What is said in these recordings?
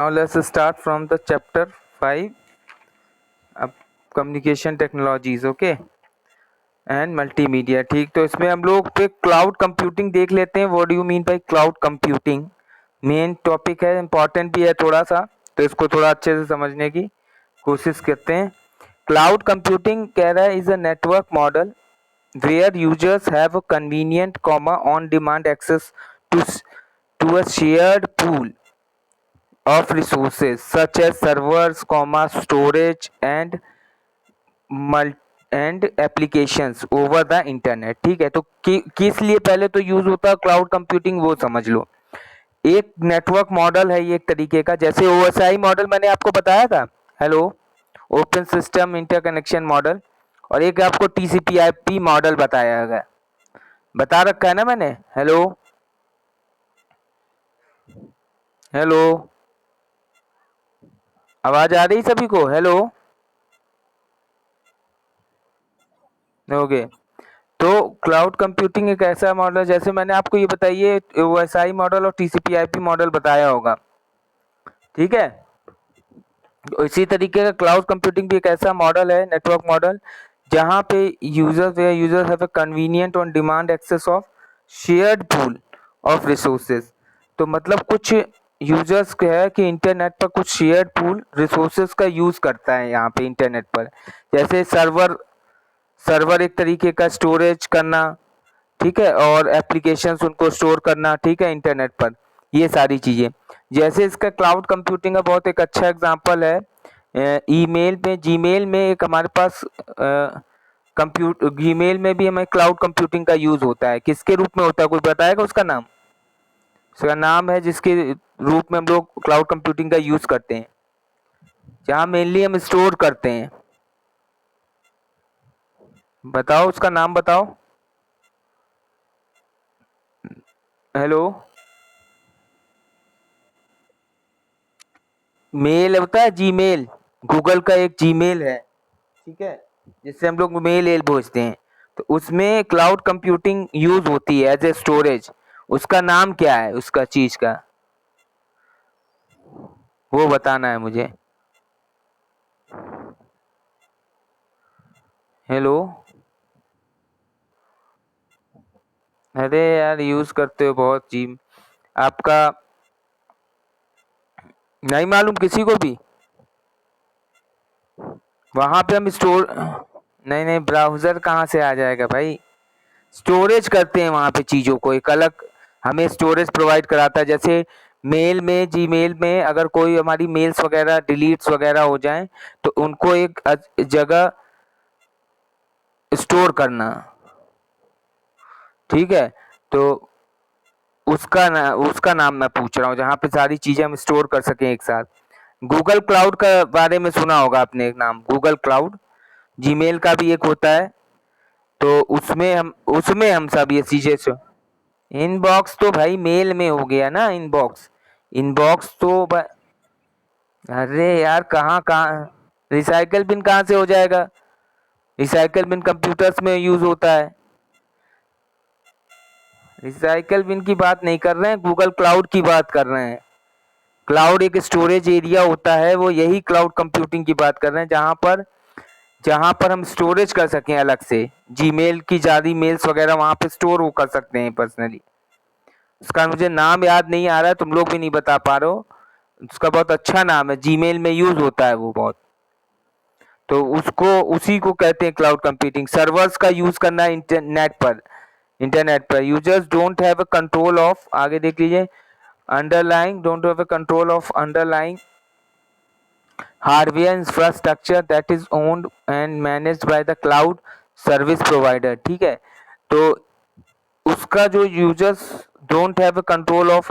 Now let's start from the chapter 5, communication technologies, okay, and multimedia. ठीक, तो इसमें हम लोग पे क्लाउड कंप्यूटिंग देख लेते हैं। What do you mean by cloud computing? Main topic है, इंपॉर्टेंट भी है थोड़ा सा, तो इसको थोड़ा अच्छे से समझने की कोशिश करते हैं। क्लाउड कंप्यूटिंग कह रहा है is a network model where users have a convenient on demand access to a shared pool of resources such as servers, storage and applications over the internet। ठीक है, तो किस लिए पहले तो यूज होता है क्लाउड कंप्यूटिंग, वो समझ लो। एक नेटवर्क मॉडल है ये एक तरीके का, जैसे ओएसआई मॉडल मैंने आपको बताया था, hello, open system interconnection model, और एक आपको टीसीपी/आईपी मॉडल बताया गया, बता रखा है ना मैंने। हेलो हेलो, आवाज आ रही सभी को? Hello, okay. तो क्लाउड कंप्यूटिंग एक ऐसा मॉडल है, जैसे मैंने आपको ये बताइए ओएसआई मॉडल और टीसीपी/आईपी मॉडल बताया होगा, ठीक है। तो इसी तरीके का क्लाउड कंप्यूटिंग भी एक ऐसा मॉडल है, नेटवर्क मॉडल, जहां पे users have a convenient on demand access of shared pool of resources. तो मतलब कुछ यूजर्स का है कि इंटरनेट पर कुछ शेयर्ड पूल रिसोर्सेज का यूज करता है यहाँ पे इंटरनेट पर, जैसे सर्वर सर्वर एक तरीके का स्टोरेज करना, ठीक है, और एप्लीकेशंस उनको स्टोर करना, ठीक है, इंटरनेट पर, ये सारी चीज़ें। जैसे इसका क्लाउड कंप्यूटिंग का बहुत एक अच्छा एग्जांपल है, ईमेल में, जीमेल में एक हमारे पास जीमेल में भी हमें क्लाउड कंप्यूटिंग का यूज होता है। किसके रूप में होता है, कोई बताएगा उसका नाम? उसका नाम है जिसके रूप में हम लोग क्लाउड कंप्यूटिंग का यूज करते हैं, जहाँ मेनली हम स्टोर करते हैं। बताओ उसका नाम बताओ। हेलो, मेल होता है, जीमेल, गूगल का एक जीमेल है, ठीक है, जिससे हम लोग मेल भेजते हैं, तो उसमें क्लाउड कंप्यूटिंग यूज होती है एज ए स्टोरेज। उसका नाम क्या है उसका चीज का, वो बताना है मुझे। हेलो, अरे यार यूज करते हो बहुत जी, आपका नहीं मालूम किसी को भी? वहां पे हम स्टोर, नहीं नहीं, ब्राउजर कहाँ से आ जाएगा भाई, स्टोरेज करते हैं वहां पे चीजों को, एक अलग हमें स्टोरेज प्रोवाइड कराता है। जैसे मेल में, जीमेल में अगर कोई हमारी मेल्स वगैरह डिलीट्स वगैरह हो जाएं, तो उनको एक जगह स्टोर करना, ठीक है। तो उसका नाम मैं पूछ रहा हूँ, जहाँ पे सारी चीजें हम स्टोर कर सकें एक साथ। गूगल क्लाउड का बारे में सुना होगा आपने, एक नाम गूगल क्लाउड, जीमेल का भी एक होता है, तो उसमें हम सब ये चीजें। इनबॉक्स तो भाई मेल में हो गया ना, इनबॉक्स, इनबॉक्स तो अरे यार, कहाँ कहाँ रिसाइकल बिन कहाँ से हो जाएगा? रिसाइकल बिन कंप्यूटर्स में यूज होता है। रिसाइकल बिन की बात नहीं कर रहे हैं, गूगल क्लाउड की बात कर रहे हैं। क्लाउड एक स्टोरेज एरिया होता है, वो यही क्लाउड कंप्यूटिंग की बात कर रहे हैं, जहाँ पर हम स्टोरेज कर सकें अलग से, जीमेल की ज्यादा मेल्स वगैरह वहां पे स्टोर वो कर सकते हैं पर्सनली। उसका मुझे नाम याद नहीं आ रहा है, तुम लोग भी नहीं बता पा रहे हो, उसका बहुत अच्छा नाम है, जीमेल में यूज होता है वो बहुत, तो उसको उसी को कहते हैं क्लाउड कंप्यूटिंग। सर्वर्स का यूज करना है इंटरनेट पर users don't have a control of, आगे देख लीजिए, underlying don't have a control of underlying hardware infrastructure that is owned and managed by the cloud service provider, ठीक है। तो उसका जो users don't have a control of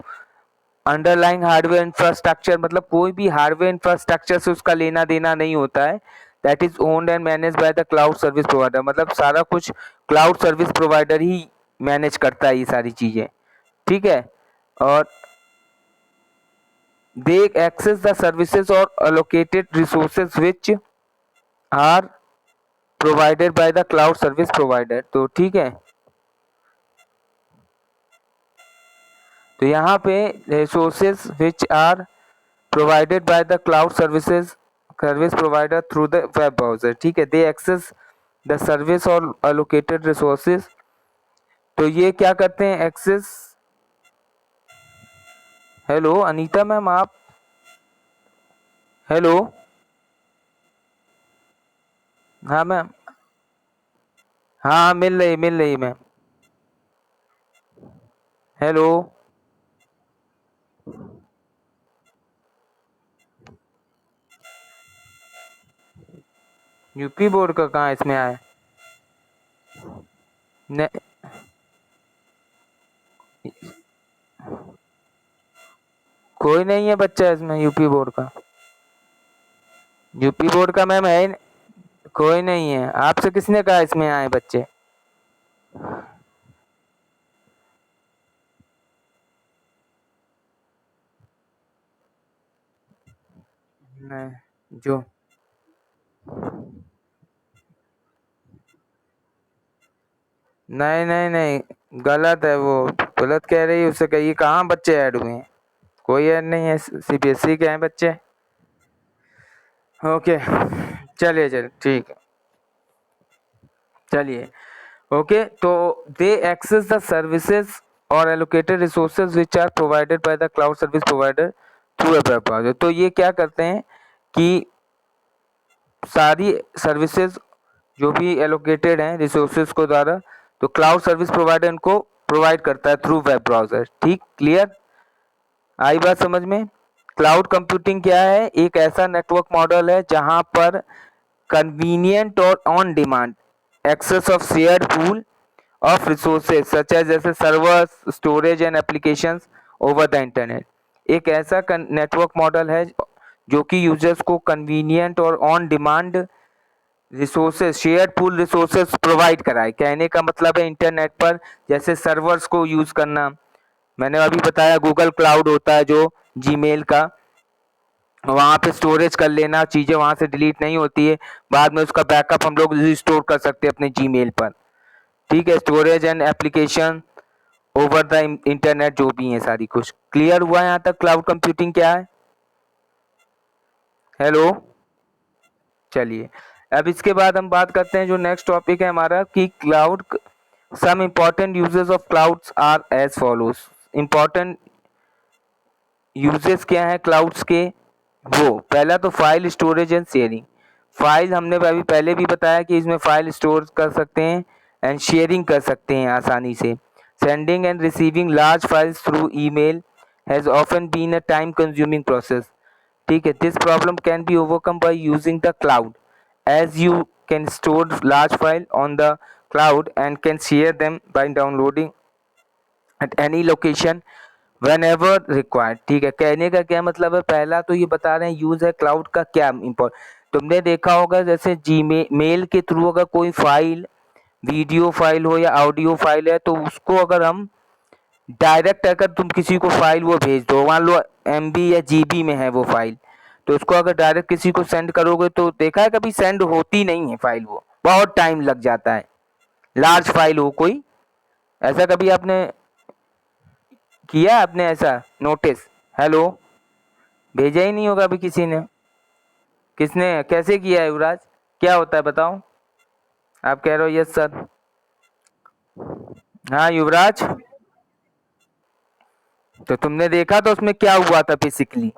underlying hardware infrastructure, मतलब कोई भी हार्डवेयर इंफ्रास्ट्रक्चर से उसका लेना देना नहीं होता है। That is owned and manage by the cloud service provider, मतलब सारा कुछ क्लाउड सर्विस प्रोवाइडर ही मैनेज करता है ये सारी चीजें, ठीक है। और दे एक्सेस द सर्विसेज और allocated resources which are provided by the cloud service provider, तो ठीक है। तो यहाँ पे resources which are provided by the cloud service provider through the web browser. ठीक है, they access the service or allocated resources. तो ये क्या करते हैं, एक्सेस। हेलो अनीता मैम, आप हेलो। हाँ मैम, हाँ मिल रही मैम। हेलो। यूपी बोर्ड का कहाँ इसमें आया? ने, कोई नहीं है बच्चा इसमें यूपी बोर्ड का। यूपी बोर्ड का मैम है कोई नहीं है। आपसे किसने कहा इसमें आए बच्चे? नहीं जो नहीं नहीं नहीं, गलत है वो, गलत कह रही है। उससे कहिए कहाँ बच्चे ऐड हुए हैं, कोई ऐड नहीं है। सीबीएसई के हैं बच्चे। ओके चलिए चलिए ठीक है, चलिए ओके। तो दे एक्सेस द सर्विसेज और allocated resources which are provided by the cloud service provider through a web browser. तो ये क्या करते हैं कि सारी सर्विसेज जो भी एलोकेटेड हैं रिसोर्सेज को द्वारा, तो क्लाउड सर्विस प्रोवाइडर इनको प्रोवाइड करता है थ्रू वेब ब्राउज़र। ठीक, क्लियर आई बात समझ में? क्लाउड कंप्यूटिंग क्या है? एक ऐसा नेटवर्क मॉडल है जहां पर कन्वीनियंट और on demand access of shared pool of resources such as जैसे servers, storage and applications over the internet. एक ऐसा नेटवर्क मॉडल है जो कि यूजर्स को कन्वीनियंट और on demand resources, shared pool resources provide कराए। कहने का मतलब है इंटरनेट पर जैसे सर्वर्स को यूज करना, मैंने अभी बताया गूगल क्लाउड होता है जो जीमेल का, वहाँ पे स्टोरेज कर लेना, चीज़ें वहाँ से डिलीट नहीं होती है, बाद में उसका बैकअप हम लोग रिस्टोर कर सकते हैं अपने जीमेल पर। ठीक है, storage and application over the internet जो भी है सारी कुछ। क्लियर हुआ यहाँ तक क्लाउड कंप्यूटिंग क्या है? हेलो, चलिए अब इसके बाद हम बात करते हैं जो नेक्स्ट टॉपिक है हमारा कि cloud some important uses of clouds are as follows. Important uses क्या है क्लाउड्स के? वो पहला तो file storage and sharing. File हमने अभी पहले भी बताया कि इसमें फाइल स्टोर कर सकते हैं एंड शेयरिंग कर सकते हैं आसानी से। Sending and receiving large files through email has often been a time consuming process. ठीक है, this problem can be overcome by using the cloud as you can store large file on the cloud and can share them by downloading at any location whenever required। ठीक है, कहने का क्या मतलब है? पहला तो ये बता रहे हैं यूज है क्लाउड का क्या इम्पोर्टेंट। तुमने देखा होगा जैसे मेल के थ्रू अगर कोई फाइल, वीडियो फाइल हो या ऑडियो फाइल है, तो उसको अगर हम डायरेक्ट, अगर तुम किसी को फाइल वो भेज दो, मान लो एमबी या जीबी में है वो फाइल, तो उसको अगर डायरेक्ट किसी को सेंड करोगे तो देखा है कभी सेंड होती नहीं है फाइल, वो बहुत टाइम लग जाता है। लार्ज फाइल हो कोई, ऐसा कभी आपने किया? आपने ऐसा नोटिस? हेलो, भेजा ही नहीं होगा अभी किसी ने। किसने कैसे किया है युवराज? क्या होता है बताओ? आप कह रहे हो यस सर। हाँ युवराज, तो तुमने देखा तो उसमें क्या हुआ था बेसिकली?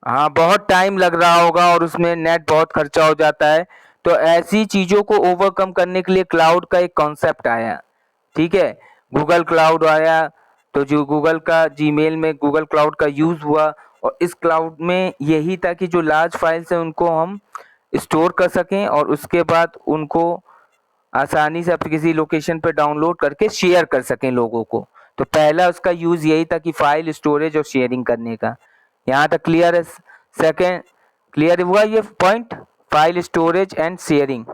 हाँ, बहुत टाइम लग रहा होगा और उसमें नेट बहुत खर्चा हो जाता है। तो ऐसी चीज़ों को ओवरकम करने के लिए क्लाउड का एक कॉन्सेप्ट आया। ठीक है, गूगल क्लाउड आया, तो जो गूगल का जीमेल में गूगल क्लाउड का यूज़ हुआ, और इस क्लाउड में यही था कि जो लार्ज फाइल्स हैं उनको हम स्टोर कर सकें और उसके बाद उनको आसानी से आप किसी लोकेशन पर डाउनलोड करके शेयर कर सकें लोगों को। तो पहला उसका यूज़ यही था कि फाइल स्टोरेज और शेयरिंग करने का। यहाँ तक क्लियर है? सेकेंड, क्लियर हुआ ये point, file storage and sharing?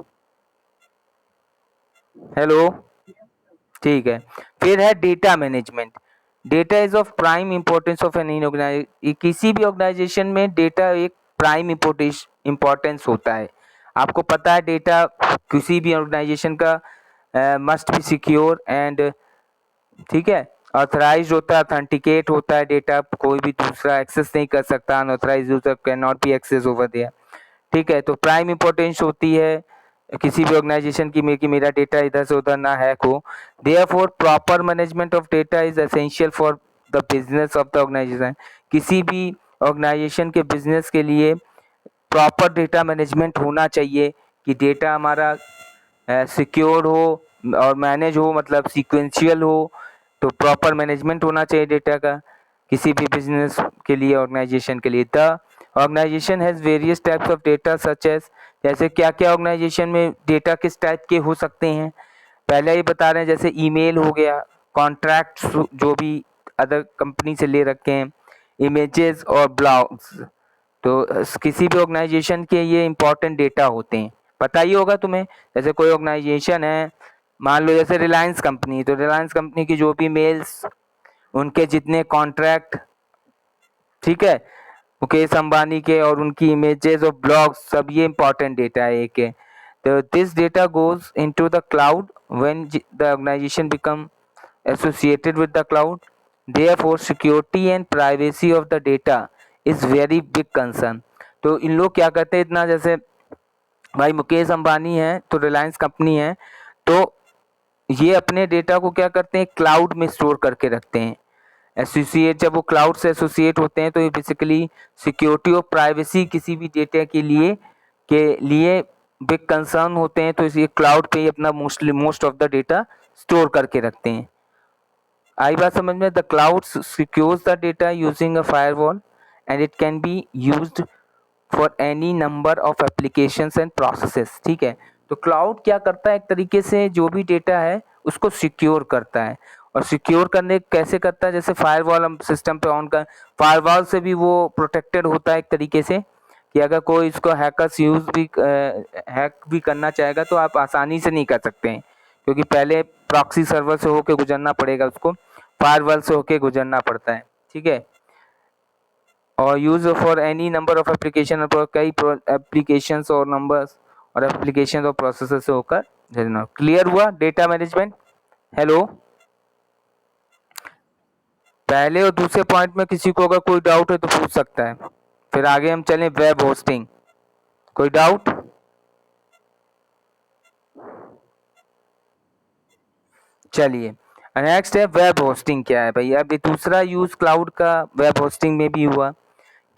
Hello, ठीक है। फिर है data management. Data is of prime importance of an organization. किसी भी ऑर्गेनाइजेशन में डेटा एक प्राइम इंपॉर्टेंस होता है। आपको पता है डेटा किसी भी ऑर्गेनाइजेशन का मस्ट बी सिक्योर एंड ठीक है। ऑथराइज होता है, ऑथेंटिकेट होता है, डेटा कोई भी दूसरा एक्सेस नहीं कर सकता, unauthorize user can not be access over there. ठीक है। तो प्राइम इंपॉर्टेंस होती है किसी भी ऑर्गेनाइजेशन की कि मेरा डेटा इधर से उधर ना हैक हो। Therefore proper management of data is essential for the business of the organization. किसी भी ऑर्गेनाइजेशन के बिजनेस के लिए प्रॉपर डेटा मैनेजमेंट होना चाहिए कि डेटा हमारा सिक्योर हो और मैनेज हो, मतलब सीक्वेंशियल हो। तो प्रॉपर मैनेजमेंट होना चाहिए डेटा का किसी भी बिजनेस के लिए, ऑर्गेनाइजेशन के लिए। The organization has various types of data such as, जैसे क्या क्या ऑर्गेनाइजेशन में डेटा किस टाइप के हो सकते हैं, पहले ही बता रहे हैं। जैसे ईमेल हो गया, कॉन्ट्रैक्ट्स जो भी अदर कंपनी से ले रखे हैं, इमेजेस और ब्लॉग्स। तो किसी भी ऑर्गेनाइजेशन के ये इंपॉर्टेंट डेटा होते हैं, पता ही होगा तुम्हें। जैसे कोई ऑर्गेनाइजेशन है, मान लो जैसे रिलायंस कंपनी, तो रिलायंस कंपनी की जो भी मेल्स, उनके जितने कॉन्ट्रैक्ट, ठीक है, मुकेश अंबानी के, और उनकी इमेजेस और ब्लॉग्स, सब ये इंपॉर्टेंट डेटा है एक है। तो this data goes into the cloud when the organization become associated with the cloud. Therefore, security and privacy of the data is very big concern. तो इन लोग क्या करते हैं इतना, जैसे भाई मुकेश अंबानी है तो रिलायंस कंपनी है, तो ये अपने डेटा को क्या करते हैं, क्लाउड में स्टोर करके रखते हैं। एसोसिएट, जब वो क्लाउड से एसोसिएट होते हैं तो ये बेसिकली सिक्योरिटी और प्राइवेसी किसी भी डेटा के लिए बिग कंसर्न होते हैं, तो इसे क्लाउड पे ही अपना most of the data store करके रखते हैं। आई बात समझ में? The cloud secures the data using a firewall and it can be used for any number of applications and processes. ठीक है। तो क्लाउड क्या करता है, एक तरीके से जो भी डेटा है उसको सिक्योर करता है। और सिक्योर करने कैसे करता है, जैसे फायरवॉल हम सिस्टम पे ऑन कर, फायरवॉल से भी वो प्रोटेक्टेड होता है एक तरीके से, कि अगर कोई इसको हैकर्स यूज भी हैक भी करना चाहेगा तो आप आसानी से नहीं कर सकते हैं, क्योंकि पहले प्रॉक्सी सर्वर से होके गुजरना पड़ेगा, उसको फायरवॉल से होके गुजरना पड़ता है। ठीक है। और use for any number of application, कई एप्लीकेशंस और नंबर्स और एप्लीकेशन और प्रोसेसर से होकर भेजना। क्लियर हुआ डेटा मैनेजमेंट? हेलो। पहले और दूसरे पॉइंट में किसी को अगर कोई डाउट है तो पूछ सकता है, फिर आगे हम चलें वेब होस्टिंग। कोई डाउट? चलिए, नेक्स्ट है वेब होस्टिंग। क्या है भाई? अभी दूसरा यूज क्लाउड का वेब होस्टिंग में भी हुआ।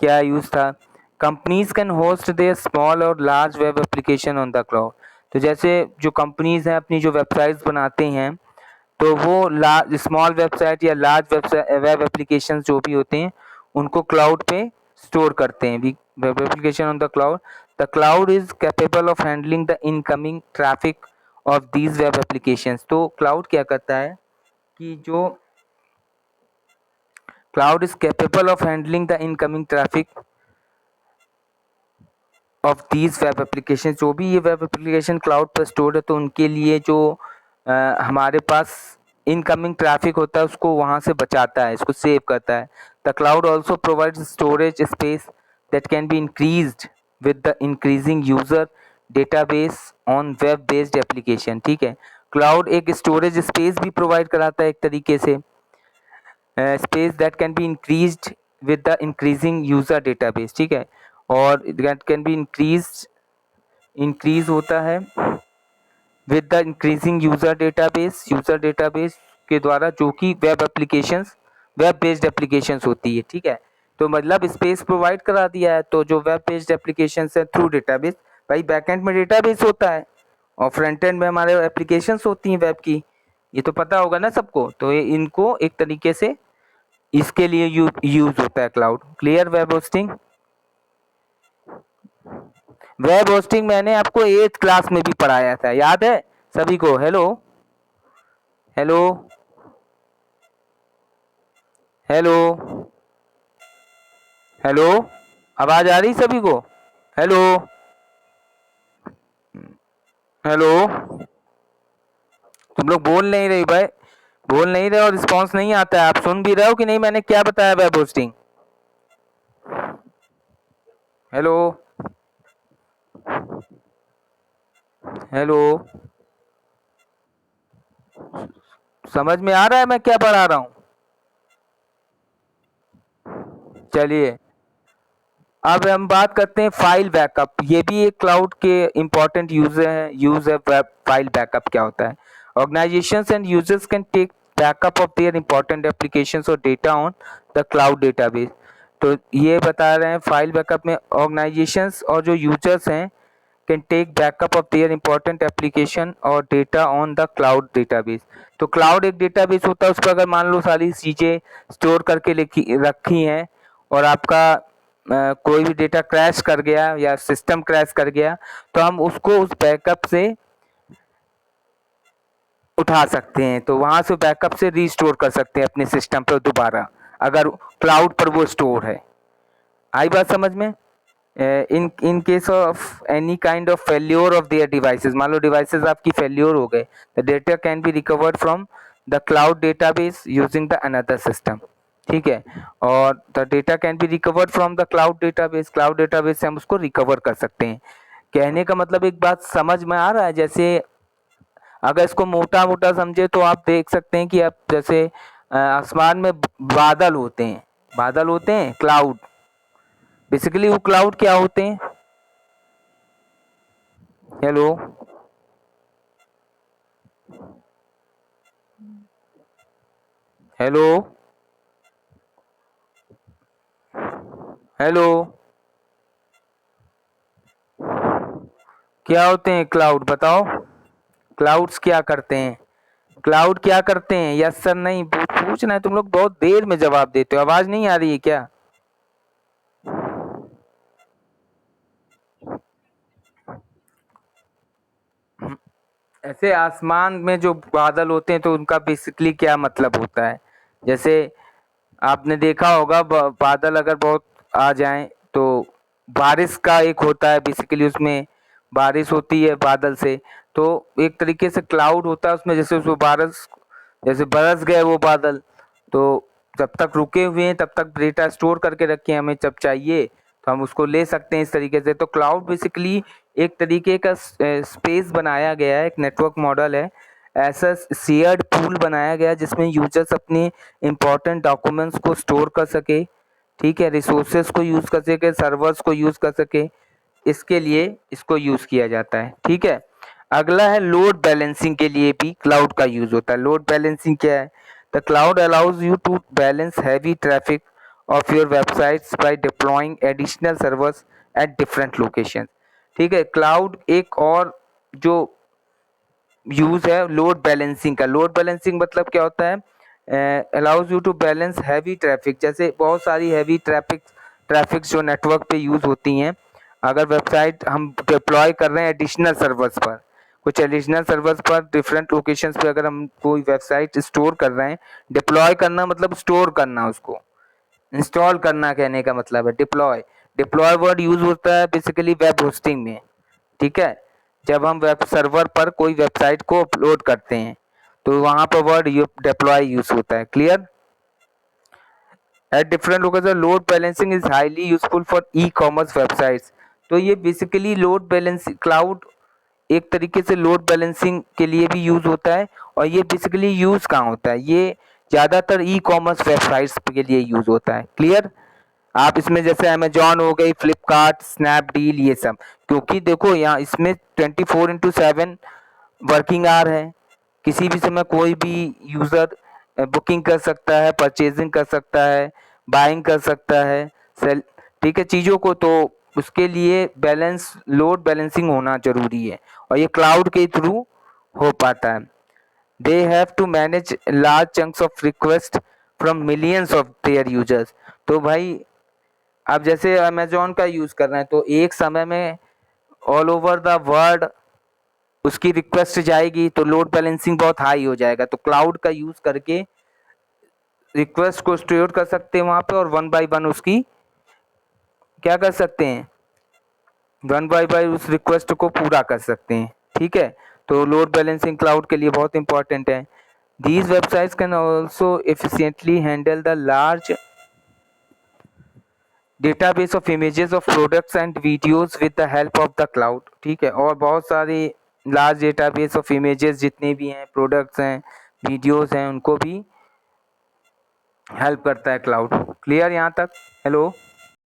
क्या यूज था? Companies can host their small और large web application on the cloud. तो जैसे जो कंपनीज हैं अपनी जो वेबसाइट्स बनाते हैं, तो वो लार्ज स्मॉल वेबसाइट या लार्ज वेब एप्लीकेशन जो भी होते हैं उनको क्लाउड पे स्टोर करते हैं। Web application on the cloud, the cloud is capable of handling the incoming traffic of these web applications. तो क्लाउड क्या करता है कि जो cloud is capable of handling the incoming traffic of these web application. जो भी ये web application cloud पर स्टोर्ड है, तो उनके लिए जो हमारे पास इनकमिंग ट्रैफिक होता है उसको वहाँ से बचाता है, इसको सेव करता है। The cloud also provides storage space that can be increased with the increasing user database on web based application. ठीक है। क्लाउड एक स्टोरेज स्पेस भी प्रोवाइड कराता है एक तरीके से, space that can be increased with the increasing user database. ठीक है। और दैट कैन बी इंक्रीज होता है with the increasing user database के द्वारा, जो कि web applications, web based applications होती है। ठीक है। तो मतलब स्पेस प्रोवाइड करा दिया है, तो जो वेब बेस्ड एप्लीकेशंस है थ्रू डेटाबेस, भाई बैकएंड में डेटाबेस होता है और फ्रंट एंड में हमारे एप्लीकेशंस होती हैं वेब की, ये तो पता होगा ना सबको। तो ये इनको एक तरीके से इसके लिए यूज होता है cloud. Clear? Web hosting, web hosting मैंने आपको 8th क्लास में भी पढ़ाया था, याद है सभी को? हेलो, हेलो, हेलो, हेलो, आवाज आ रही सभी को? हेलो, हेलो, तुम लोग बोल नहीं रही भाई, बोल नहीं रहे और रिस्पॉन्स नहीं आता है। आप सुन भी रहे हो कि नहीं मैंने क्या बताया वेब होस्टिंग? हेलो, हेलो, समझ में आ रहा है मैं क्या पढ़ा रहा हूँ? चलिए अब हम बात करते हैं फाइल बैकअप। ये भी एक क्लाउड के इम्पोर्टेंट यूज है फाइल बैकअप क्या होता है? Organizations and users can take backup of their important applications और data on the cloud database. तो ये बता रहे हैं फाइल बैकअप में ऑर्गेनाइजेशंस और जो यूजर्स हैं can take backup of their important application और data on the cloud database. तो क्लाउड एक डेटाबेस होता है, उस पर अगर मान लो सारी चीज़ें स्टोर करके रखी हैं और आपका कोई भी डेटा क्रैश कर गया या सिस्टम क्रैश कर गया तो हम उसको उस बैकअप से उठा सकते हैं, तो वहां से बैकअप से रीस्टोर कर सकते हैं अपने सिस्टम पर दोबारा, अगर क्लाउड पर वो स्टोर है। आई बात समझ में? In case of any kind of failure of their devices, मान लो डिवाइसेस आपकी फेल्योर हो गए, the data can be recovered from the cloud database using the another system. ठीक है, और the data can be recovered from the cloud database से हम उसको रिकवर कर सकते हैं। कहने का मतलब एक बात समझ में आ रहा है? जैसे अगर इसको मोटा मोटा समझे तो आप देख सकते हैं कि आप जैसे आसमान में बादल होते हैं क्लाउड। बेसिकली वो क्लाउड क्या होते हैं? हेलो हेलो हेलो, क्या होते हैं क्लाउड बताओ? क्लाउड्स क्या करते हैं? क्लाउड क्या करते हैं? यस सर नहीं पूछना है, तुम लोग बहुत देर में जवाब देते हो, आवाज नहीं आ रही है क्या? ऐसे आसमान में जो बादल होते हैं तो उनका बेसिकली क्या मतलब होता है? जैसे आपने देखा होगा बादल अगर बहुत आ जाएं तो बारिश का एक होता है, बेसिकली उसमें बारिश होती है बादल से, तो एक तरीके से क्लाउड होता है उसमें, जैसे उसमें बारिश जैसे बरस गए वो बादल, तो जब तक रुके हुए हैं तब तक डेटा स्टोर करके रखे हैं, हमें जब चाहिए तो हम उसको ले सकते हैं इस तरीके से। तो क्लाउड बेसिकली एक तरीके का स्पेस बनाया गया है, एक नेटवर्क मॉडल है, ऐसा शेयर्ड पूल बनाया गया जिसमें यूजर्स अपने इंपॉर्टेंट डॉक्यूमेंट्स को स्टोर कर सके, ठीक है, रिसोर्सेज को यूज़ कर सके, सर्वर्स को यूज़ कर सके, इसके लिए इसको यूज़ किया जाता है। ठीक है, अगला है लोड बैलेंसिंग के लिए भी क्लाउड का यूज़ होता है। लोड बैलेंसिंग क्या है? The cloud allows you to balance heavy traffic of your websites by deploying additional servers at different location. ठीक है, क्लाउड एक और जो यूज है लोड बैलेंसिंग का। लोड बैलेंसिंग मतलब क्या होता है? Allows you to balance heavy traffic, जैसे बहुत सारी हैवी ट्रैफिक्स जो नेटवर्क पे यूज होती हैं, अगर वेबसाइट हम डिप्लॉय कर रहे हैं एडिशनल सर्वर्स पर, कुछ एडिशनल सर्वर्स पर डिफरेंट लोकेशंस पे अगर हम कोई वेबसाइट स्टोर कर रहे हैं, डिप्लॉय करना मतलब स्टोर करना, उसको इंस्टॉल करना कहने का मतलब है डिप्लॉय। डिप्लॉय वर्ड यूज होता है बेसिकली वेब होस्टिंग में। ठीक है, जब हम वेब सर्वर पर कोई वेबसाइट को अपलोड करते हैं तो वहां पर वर्ड डिप्लॉय यूज होता है। Clear? Eight different location load balancing is highly useful for e commerce websites. तो ये बेसिकली लोड बैलेंसिंग क्लाउड एक तरीके से लोड बैलेंसिंग के लिए भी यूज होता है, और ये बेसिकली यूज कहाँ होता है? ये ज़्यादातर ई कॉमर्स वेबसाइट्स के लिए यूज होता है। क्लियर? आप इसमें जैसे अमेजॉन हो गई, फ्लिपकार्ट, स्नैपडील, ये सब, क्योंकि देखो यहाँ इसमें 24/7 वर्किंग आवर है, किसी भी समय कोई भी यूज़र बुकिंग कर सकता है, परचेजिंग कर सकता है, बाइंग कर सकता है, सेल, ठीक है, चीज़ों को, तो उसके लिए लोड बैलेंसिंग होना जरूरी है, और ये क्लाउड के थ्रू हो पाता है। They have to manage large chunks of request from millions of their users. तो भाई आप जैसे अमेजोन का यूज़ कर रहे हैं तो एक समय में ऑल ओवर द वर्ल्ड उसकी रिक्वेस्ट जाएगी, तो लोड बैलेंसिंग बहुत हाई हो जाएगा। तो क्लाउड का यूज़ करके रिक्वेस्ट को स्टोर कर सकते हैं वहाँ पे, और वन बाय वन उसकी क्या कर सकते हैं, वन बाय बाय उस रिक्वेस्ट को पूरा कर सकते हैं। ठीक है, तो लोड बैलेंसिंग क्लाउड के लिए बहुत इंपॉर्टेंट है। These websites can also efficiently handle the large database of images of products and videos with the help of the cloud. ठीक है, और बहुत सारी लार्ज डेटाबेस ऑफ इमेजेस जितने भी हैं, प्रोडक्ट्स हैं, वीडियोस हैं उनको भी हेल्प करता है क्लाउड। क्लियर यहाँ तक? हेलो।